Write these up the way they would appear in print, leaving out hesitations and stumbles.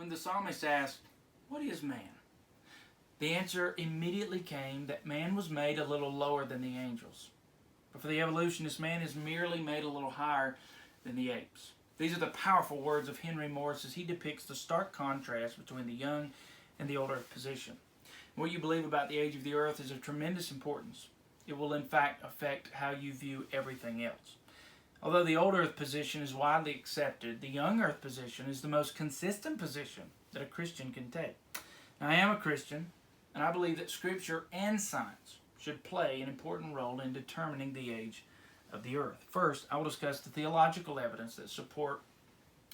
When the psalmist asked, "What is man?" the answer immediately came that man was made a little lower than the angels. But for the evolutionist, man is merely made a little higher than the apes. These are the powerful words of Henry Morris as he depicts the stark contrast between the young and the old earth position. What you believe about the age of the earth is of tremendous importance. It will in fact affect how you view everything else. Although the old earth position is widely accepted, the young earth position is the most consistent position that a Christian can take. Now, I am a Christian, and I believe that Scripture and science should play an important role in determining the age of the earth. First, I will discuss the theological evidence that support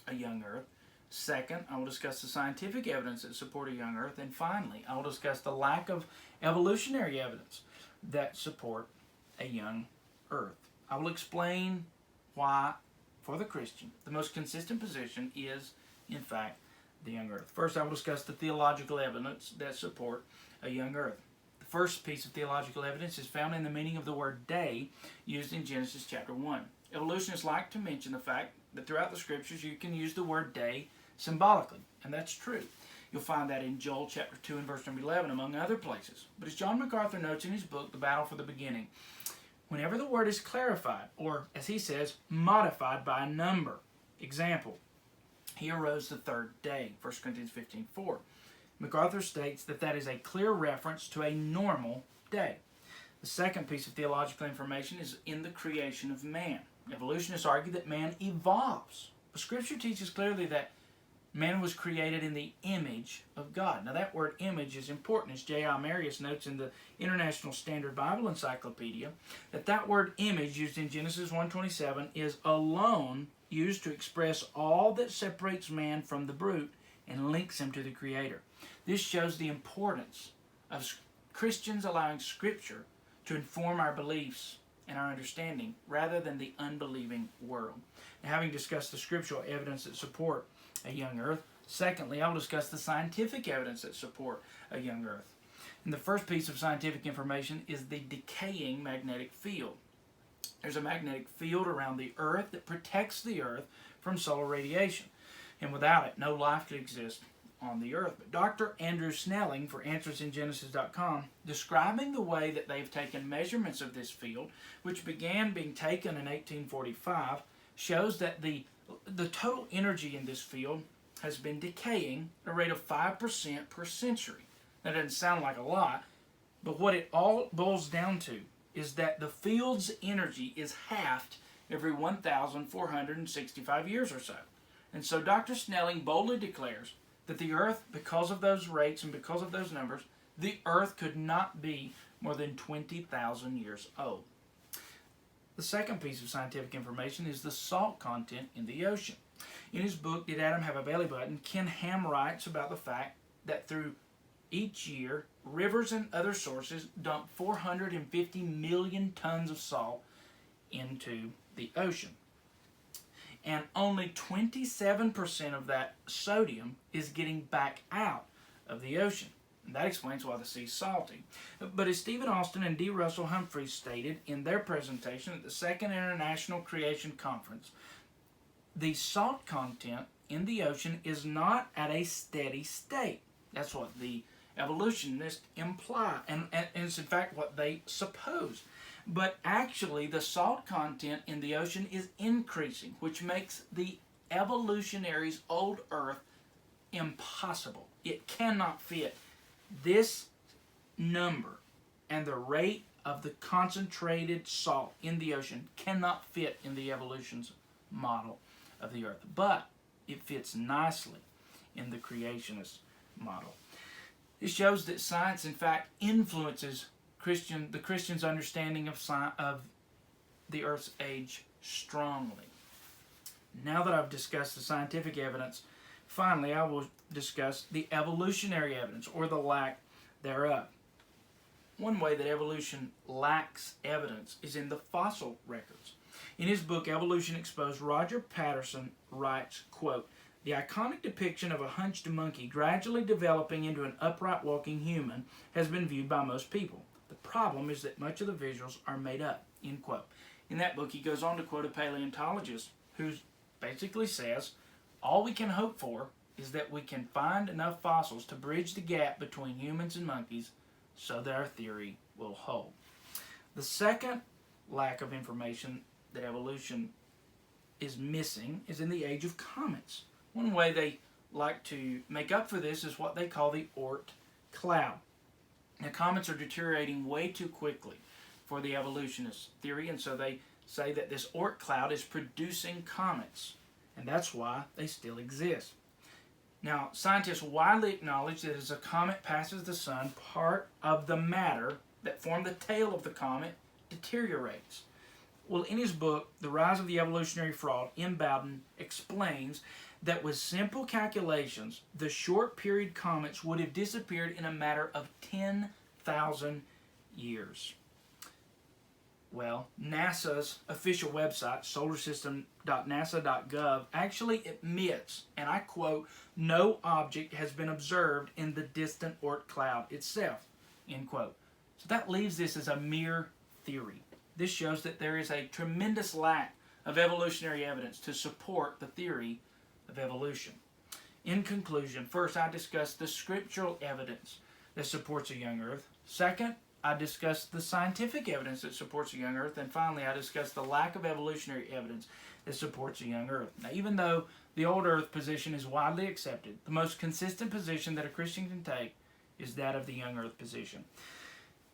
a young earth. Second, I will discuss the scientific evidence that support a young earth. And finally, I will discuss the lack of evolutionary evidence that support a young earth. I will explain why, for the Christian, the most consistent position is, in fact, the young earth. First, I will discuss the theological evidence that support a young earth. The first piece of theological evidence is found in the meaning of the word day used in Genesis chapter 1. Evolutionists like to mention the fact that throughout the Scriptures you can use the word day symbolically, and that's true. You'll find that in Joel chapter 2 and verse number 11, among other places. But as John MacArthur notes in his book, The Battle for the Beginning, whenever the word is clarified, or as he says, modified by a number, example, he arose the third day, 1 Corinthians 15:4. MacArthur states that that is a clear reference to a normal day. The second piece of theological information is in the creation of man. Evolutionists argue that man evolves, but Scripture teaches clearly that man was created in the image of God. Now that word image is important, as J.I. Marius notes in the International Standard Bible Encyclopedia, that word image used in Genesis 1:27 is alone used to express all that separates man from the brute and links him to the Creator. This shows the importance of Christians allowing Scripture to inform our beliefs and our understanding rather than the unbelieving world. Now, having discussed the scriptural evidence that support a young earth, secondly, I will discuss the scientific evidence that support a young earth. And the first piece of scientific information is the decaying magnetic field. There's a magnetic field around the earth that protects the earth from solar radiation. And without it, no life could exist on the earth. But Dr. Andrew Snelling for AnswersInGenesis.com, describing the way that they've taken measurements of this field, which began being taken in 1845, shows that the total energy in this field has been decaying at a rate of 5% per century. That doesn't sound like a lot, but what it all boils down to is that the field's energy is halved every 1,465 years or so. And so Dr. Snelling boldly declares that the earth, because of those rates and because of those numbers, the earth could not be more than 20,000 years old. The second piece of scientific information is the salt content in the ocean. In his book, Did Adam Have a Belly Button?, Ken Ham writes about the fact that through each year, rivers and other sources dump 450 million tons of salt into the ocean. And only 27% of that sodium is getting back out of the ocean. And that explains why the sea's salty. But as Stephen Austin and D. Russell Humphreys stated in their presentation at the Second International Creation Conference, the salt content in the ocean is not at a steady state. That's what the evolutionists imply, and it's in fact what they suppose. But actually, the salt content in the ocean is increasing, which makes the evolutionaries' old Earth impossible. It cannot fit. This number and the rate of the concentrated salt in the ocean cannot fit in the evolution's model of the Earth. But it fits nicely in the creationist model. It shows that science, in fact, influences the Christian's understanding of the Earth's age strongly. Now that I've discussed the scientific evidence, finally I will discuss the evolutionary evidence, or the lack thereof. One way that evolution lacks evidence is in the fossil records. In his book, Evolution Exposed, Roger Patterson writes, quote, "The iconic depiction of a hunched monkey gradually developing into an upright walking human has been viewed by most people. The problem is that much of the visuals are made up," end quote. In that book, he goes on to quote a paleontologist who basically says, all we can hope for is that we can find enough fossils to bridge the gap between humans and monkeys so that our theory will hold. The second lack of information that evolution is missing is in the age of comets. One way they like to make up for this is what they call the Oort cloud. Now, comets are deteriorating way too quickly for the evolutionist theory, and so they say that this Oort cloud is producing comets, and that's why they still exist. Now, scientists widely acknowledge that as a comet passes the sun, part of the matter that formed the tail of the comet deteriorates. Well, in his book, The Rise of the Evolutionary Fraud, M. Bowden explains that with simple calculations, the short-period comets would have disappeared in a matter of 10,000 years. Well, NASA's official website, solarsystem.nasa.gov, actually admits, and I quote, "No object has been observed in the distant Oort cloud itself," end quote. So that leaves this as a mere theory. This shows that there is a tremendous lack of evolutionary evidence to support the theory of evolution. In conclusion, first I discussed the scriptural evidence that supports a young earth. Second, I discussed the scientific evidence that supports a young earth. And finally, I discussed the lack of evolutionary evidence that supports a young earth. Now, even though the old earth position is widely accepted, the most consistent position that a Christian can take is that of the young earth position.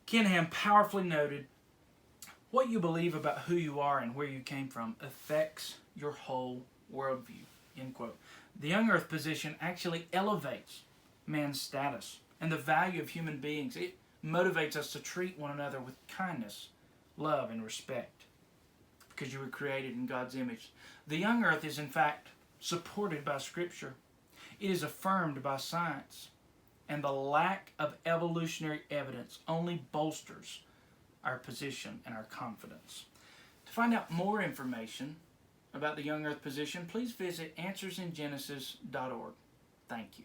Ken Ham powerfully noted, "What you believe about who you are and where you came from affects your whole worldview," end quote. The young earth position actually elevates man's status and the value of human beings. It motivates us to treat one another with kindness, love, and respect because you were created in God's image. The young earth is in fact supported by Scripture. It is affirmed by science, and the lack of evolutionary evidence only bolsters our position and our confidence. To find out more information about the young earth position, please visit answersingenesis.org. Thank you.